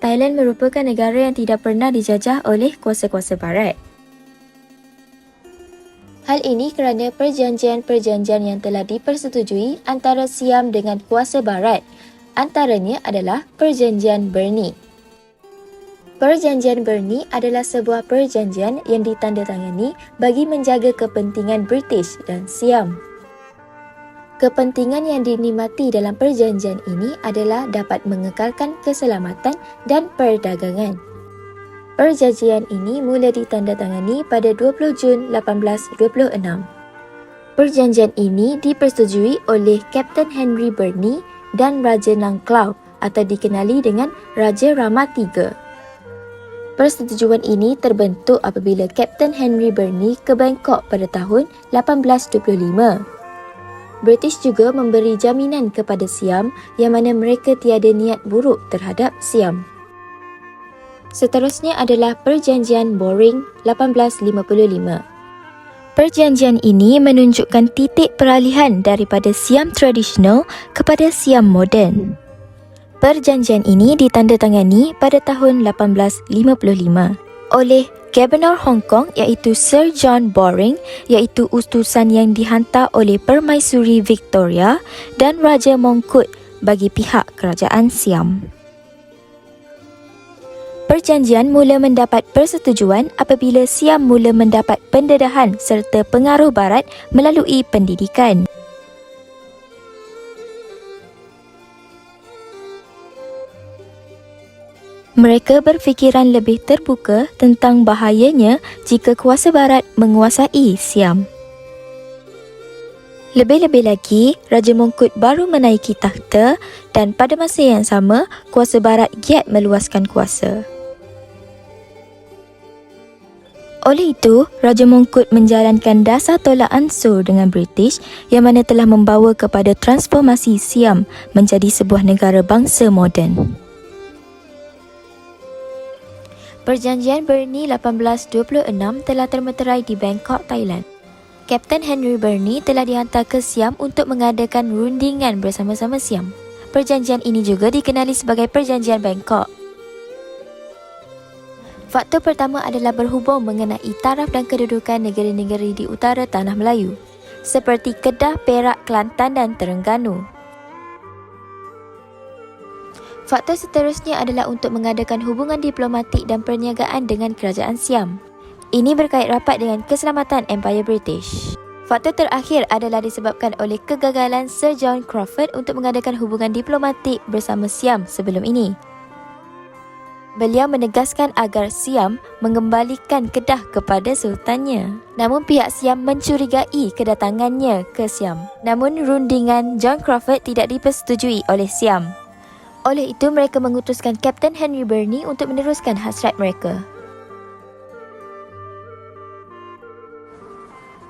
Thailand merupakan negara yang tidak pernah dijajah oleh kuasa-kuasa barat. Hal ini kerana perjanjian-perjanjian yang telah dipersetujui antara Siam dengan kuasa barat. Antaranya adalah Perjanjian Berne. Perjanjian Berne adalah sebuah perjanjian yang ditandatangani bagi menjaga kepentingan British dan Siam. Kepentingan yang dinikmati dalam perjanjian ini adalah dapat mengekalkan keselamatan dan perdagangan. Perjanjian ini mula ditandatangani pada 20 Jun 1826. Perjanjian ini dipersetujui oleh Kapten Henry Berne dan Raja Nangklau atau dikenali dengan Raja Rama III. Persetujuan ini terbentuk apabila Kapten Henry Berne ke Bangkok pada tahun 1825. British juga memberi jaminan kepada Siam yang mana mereka tiada niat buruk terhadap Siam. Seterusnya adalah Perjanjian Boring 1855. Perjanjian ini menunjukkan titik peralihan daripada Siam tradisional kepada Siam moden. Perjanjian ini ditandatangani pada tahun 1855 oleh Governor Hong Kong iaitu Sir John Boring, iaitu utusan yang dihantar oleh Permaisuri Victoria dan Raja Mongkut bagi pihak kerajaan Siam. Perjanjian mula mendapat persetujuan apabila Siam mula mendapat pendedahan serta pengaruh barat melalui pendidikan. Mereka berfikiran lebih terbuka tentang bahayanya jika kuasa barat menguasai Siam. Lebih-lebih lagi, Raja Mongkut baru menaiki takhta dan pada masa yang sama, kuasa barat giat meluaskan kuasa. Oleh itu, Raja Mongkut menjalankan dasar tolak ansur dengan British yang mana telah membawa kepada transformasi Siam menjadi sebuah negara bangsa moden. Perjanjian Berne 1826 telah termeterai di Bangkok, Thailand. Kapten Henry Berne telah dihantar ke Siam untuk mengadakan rundingan bersama-sama Siam. Perjanjian ini juga dikenali sebagai Perjanjian Bangkok. Faktor pertama adalah berhubung mengenai taraf dan kedudukan negara-negara di utara Tanah Melayu, seperti Kedah, Perak, Kelantan dan Terengganu. Faktor seterusnya adalah untuk mengadakan hubungan diplomatik dan perniagaan dengan kerajaan Siam. Ini berkait rapat dengan keselamatan Empire British. Faktor terakhir adalah disebabkan oleh kegagalan Sir John Crawford untuk mengadakan hubungan diplomatik bersama Siam sebelum ini. Beliau menegaskan agar Siam mengembalikan Kedah kepada sultannya. Namun pihak Siam mencurigai kedatangannya ke Siam. Namun rundingan John Crawford tidak dipersetujui oleh Siam. Oleh itu mereka mengutuskan Kapten Henry Berne untuk meneruskan hasrat mereka.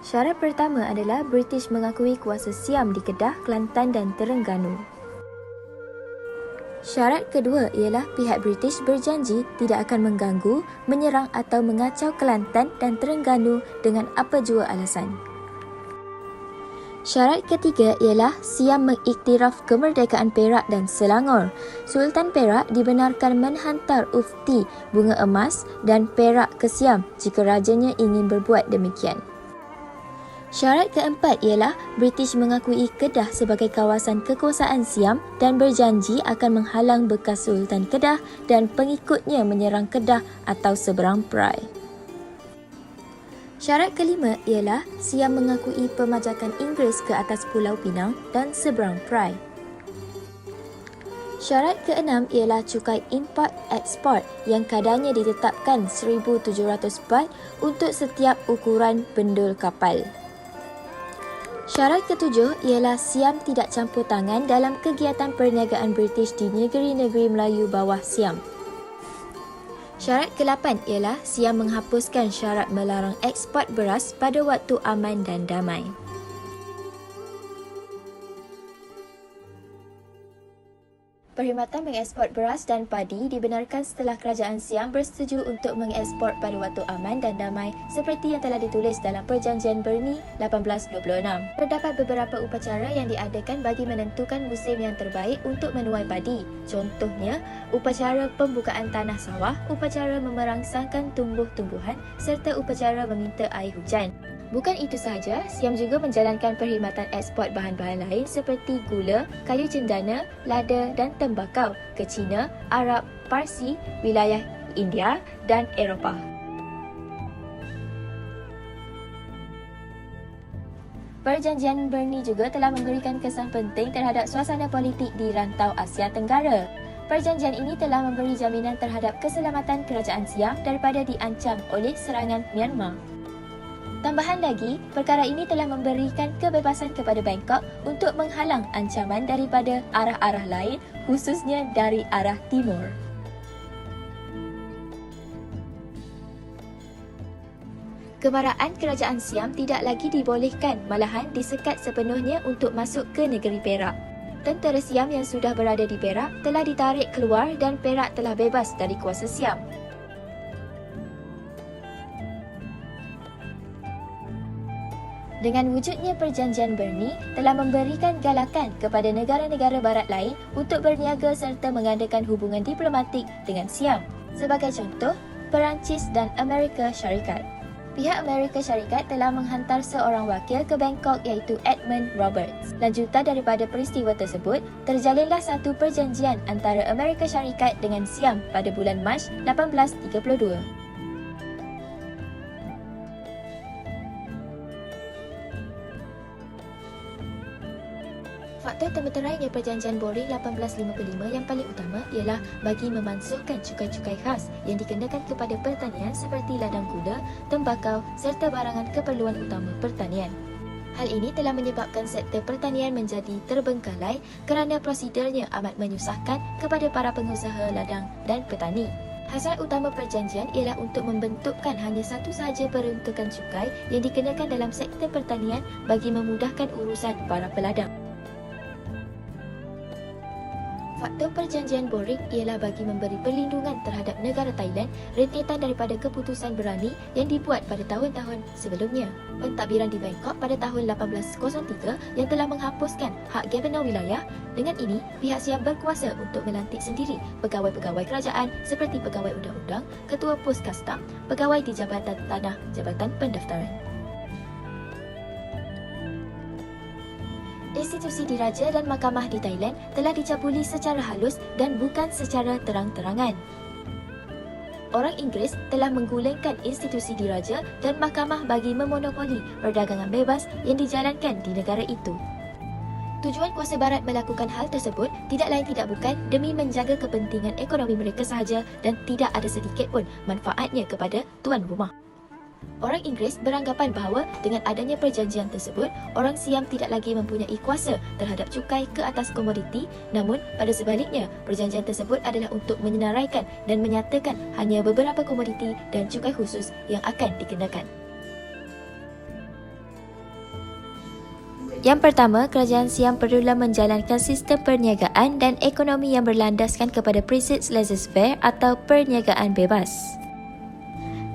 Syarat pertama adalah British mengakui kuasa Siam di Kedah, Kelantan dan Terengganu. Syarat kedua ialah pihak British berjanji tidak akan mengganggu, menyerang atau mengacau Kelantan dan Terengganu dengan apa jua alasan. Syarat ketiga ialah Siam mengiktiraf kemerdekaan Perak dan Selangor. Sultan Perak dibenarkan menghantar ufti bunga emas dan perak ke Siam jika rajanya ingin berbuat demikian. Syarat keempat ialah British mengakui Kedah sebagai kawasan kekuasaan Siam dan berjanji akan menghalang bekas Sultan Kedah dan pengikutnya menyerang Kedah atau seberang perai. Syarat kelima ialah Siam mengakui pemajakan Inggeris ke atas Pulau Pinang dan seberang perai. Syarat keenam ialah cukai import-ekspor yang kadarnya ditetapkan 1,700 baht untuk setiap ukuran bendul kapal. Syarat ketujuh ialah Siam tidak campur tangan dalam kegiatan perniagaan British di negeri-negeri Melayu bawah Siam. Syarat ke-8 ialah Siam menghapuskan syarat melarang ekspor beras pada waktu aman dan damai. Perkhidmatan mengekspor beras dan padi dibenarkan setelah Kerajaan Siam bersetuju untuk mengekspor pada waktu aman dan damai seperti yang telah ditulis dalam Perjanjian Berni 1826. Terdapat beberapa upacara yang diadakan bagi menentukan musim yang terbaik untuk menuai padi. Contohnya, upacara pembukaan tanah sawah, upacara memerangsangkan tumbuh-tumbuhan serta upacara meminta air hujan. Bukan itu sahaja, Siam juga menjalankan perkhidmatan ekspor bahan-bahan lain seperti gula, kayu cendana, lada dan tembakau ke China, Arab, Parsi, wilayah India dan Eropah. Perjanjian Berni juga telah memberikan kesan penting terhadap suasana politik di rantau Asia Tenggara. Perjanjian ini telah memberi jaminan terhadap keselamatan Kerajaan Siam daripada diancam oleh serangan Myanmar. Tambahan lagi, perkara ini telah memberikan kebebasan kepada Bangkok untuk menghalang ancaman daripada arah-arah lain, khususnya dari arah timur. Kemaraan Kerajaan Siam tidak lagi dibolehkan, malahan disekat sepenuhnya untuk masuk ke negeri Perak. Tentera Siam yang sudah berada di Perak telah ditarik keluar dan Perak telah bebas dari kuasa Siam. Dengan wujudnya Perjanjian Berni telah memberikan galakan kepada negara-negara barat lain untuk berniaga serta mengadakan hubungan diplomatik dengan Siam. Sebagai contoh, Perancis dan Amerika Syarikat. Pihak Amerika Syarikat telah menghantar seorang wakil ke Bangkok iaitu Edmund Roberts. Lanjutan daripada peristiwa tersebut, terjalinlah satu perjanjian antara Amerika Syarikat dengan Siam pada bulan Mac 1832. Faktor termeterainya Perjanjian Boring 1855 yang paling utama ialah bagi memansuhkan cukai-cukai khas yang dikenakan kepada pertanian seperti ladang gula, tembakau serta barangan keperluan utama pertanian. Hal ini telah menyebabkan sektor pertanian menjadi terbengkalai kerana prosedurnya amat menyusahkan kepada para pengusaha ladang dan petani. Hasrat utama perjanjian ialah untuk membentukkan hanya satu sahaja peruntukan cukai yang dikenakan dalam sektor pertanian bagi memudahkan urusan para peladang. Faktor Perjanjian Boring ialah bagi memberi perlindungan terhadap negara Thailand rentetan daripada keputusan berani yang dibuat pada tahun-tahun sebelumnya. Pentadbiran di Bangkok pada tahun 1803 yang telah menghapuskan hak Governor wilayah. Dengan ini, pihak Siam berkuasa untuk melantik sendiri pegawai-pegawai kerajaan seperti pegawai undang-undang, ketua pos kastam, pegawai di Jabatan Tanah, Jabatan Pendaftaran. Institusi diraja dan mahkamah di Thailand telah dicabuli secara halus dan bukan secara terang-terangan. Orang Inggeris telah menggulingkan institusi diraja dan mahkamah bagi memonopoli perdagangan bebas yang dijalankan di negara itu. Tujuan kuasa barat melakukan hal tersebut tidak lain tidak bukan demi menjaga kepentingan ekonomi mereka sahaja dan tidak ada sedikit pun manfaatnya kepada tuan rumah. Orang Inggeris beranggapan bahawa dengan adanya perjanjian tersebut, orang Siam tidak lagi mempunyai kuasa terhadap cukai ke atas komoditi, namun pada sebaliknya, perjanjian tersebut adalah untuk menyenaraikan dan menyatakan hanya beberapa komoditi dan cukai khusus yang akan dikenakan. Yang pertama, Kerajaan Siam perlulah menjalankan sistem perniagaan dan ekonomi yang berlandaskan kepada prinsip laissez-faire atau perniagaan bebas.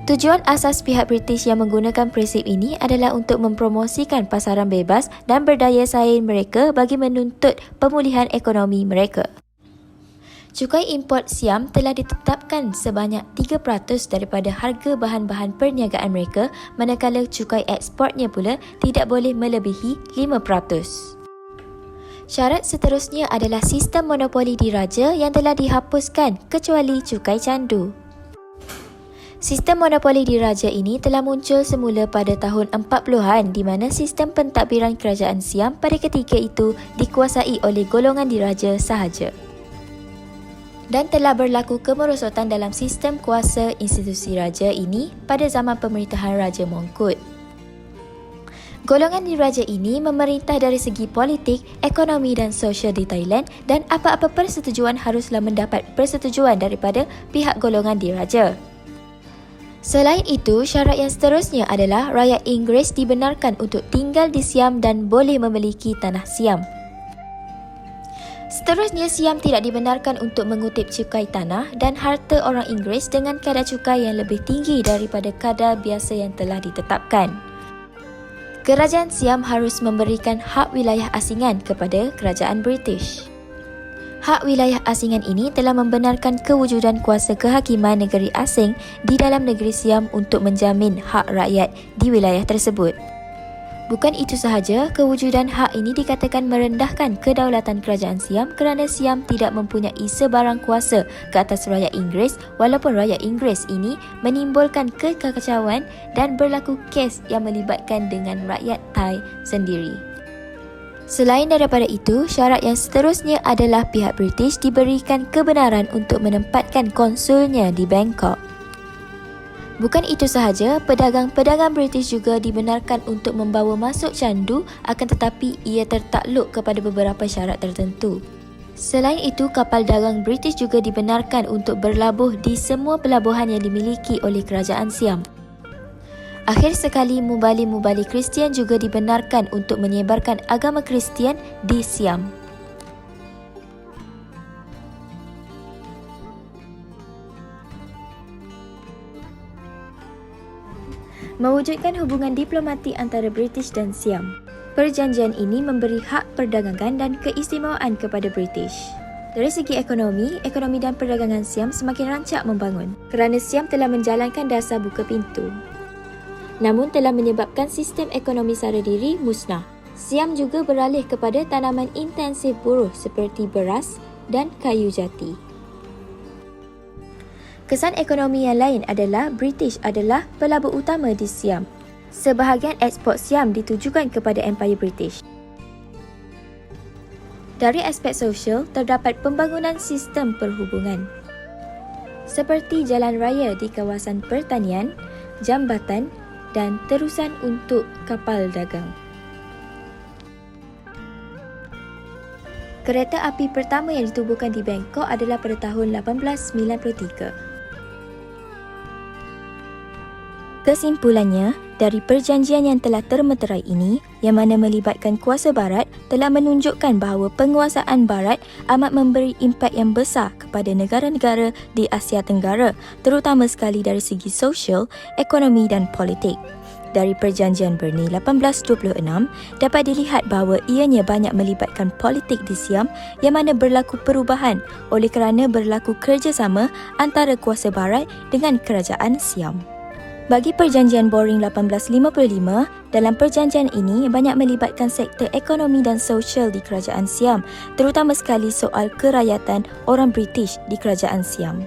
Tujuan asas pihak British yang menggunakan prinsip ini adalah untuk mempromosikan pasaran bebas dan berdaya saing mereka bagi menuntut pemulihan ekonomi mereka. Cukai import Siam telah ditetapkan sebanyak 3% daripada harga bahan-bahan perniagaan mereka, manakala cukai eksportnya pula tidak boleh melebihi 5%. Syarat seterusnya adalah sistem monopoli diraja yang telah dihapuskan kecuali cukai candu. Sistem monopoli diraja ini telah muncul semula pada tahun 40-an di mana sistem pentadbiran Kerajaan Siam pada ketika itu dikuasai oleh golongan diraja sahaja. Dan telah berlaku kemerosotan dalam sistem kuasa institusi raja ini pada zaman pemerintahan Raja Mongkut. Golongan diraja ini memerintah dari segi politik, ekonomi dan sosial di Thailand dan apa-apa persetujuan haruslah mendapat persetujuan daripada pihak golongan diraja. Selain itu, syarat yang seterusnya adalah rakyat Inggeris dibenarkan untuk tinggal di Siam dan boleh memiliki tanah Siam. Seterusnya, Siam tidak dibenarkan untuk mengutip cukai tanah dan harta orang Inggeris dengan kadar cukai yang lebih tinggi daripada kadar biasa yang telah ditetapkan. Kerajaan Siam harus memberikan hak wilayah asingan kepada kerajaan British. Hak wilayah asingan ini telah membenarkan kewujudan kuasa kehakiman negeri asing di dalam negeri Siam untuk menjamin hak rakyat di wilayah tersebut. Bukan itu sahaja, kewujudan hak ini dikatakan merendahkan kedaulatan kerajaan Siam kerana Siam tidak mempunyai sebarang kuasa ke atas rakyat Inggeris walaupun rakyat Inggeris ini menimbulkan kekacauan dan berlaku kes yang melibatkan dengan rakyat Thai sendiri. Selain daripada itu, syarat yang seterusnya adalah pihak British diberikan kebenaran untuk menempatkan konsulnya di Bangkok. Bukan itu sahaja, pedagang-pedagang British juga dibenarkan untuk membawa masuk candu, akan tetapi ia tertakluk kepada beberapa syarat tertentu. Selain itu, kapal dagang British juga dibenarkan untuk berlabuh di semua pelabuhan yang dimiliki oleh kerajaan Siam. Akhir sekali, mubalik-mubalik Kristian juga dibenarkan untuk menyebarkan agama Kristian di Siam. Mewujudkan hubungan diplomatik antara British dan Siam. Perjanjian ini memberi hak perdagangan dan keistimewaan kepada British. Dari segi ekonomi dan perdagangan Siam semakin rancak membangun kerana Siam telah menjalankan dasar buka pintu. Namun telah menyebabkan sistem ekonomi sara diri musnah. Siam juga beralih kepada tanaman intensif buruh seperti beras dan kayu jati. Kesan ekonomi yang lain adalah British adalah pelabur utama di Siam. Sebahagian ekspor Siam ditujukan kepada Empire British. Dari aspek sosial, terdapat pembangunan sistem perhubungan seperti jalan raya di kawasan pertanian, jambatan dan terusan untuk kapal dagang. Kereta api pertama yang ditubuhkan di Bangkok adalah pada tahun 1893. Kesimpulannya, dari perjanjian yang telah termeterai ini, yang mana melibatkan kuasa barat, telah menunjukkan bahawa penguasaan barat amat memberi impak yang besar kepada negara-negara di Asia Tenggara, terutama sekali dari segi sosial, ekonomi dan politik. Dari perjanjian Bernay 1826, dapat dilihat bahawa ianya banyak melibatkan politik di Siam yang mana berlaku perubahan oleh kerana berlaku kerjasama antara kuasa barat dengan kerajaan Siam. Bagi perjanjian Boring 1855, dalam perjanjian ini banyak melibatkan sektor ekonomi dan sosial di kerajaan Siam, terutama sekali soal kerakyatan orang British di kerajaan Siam.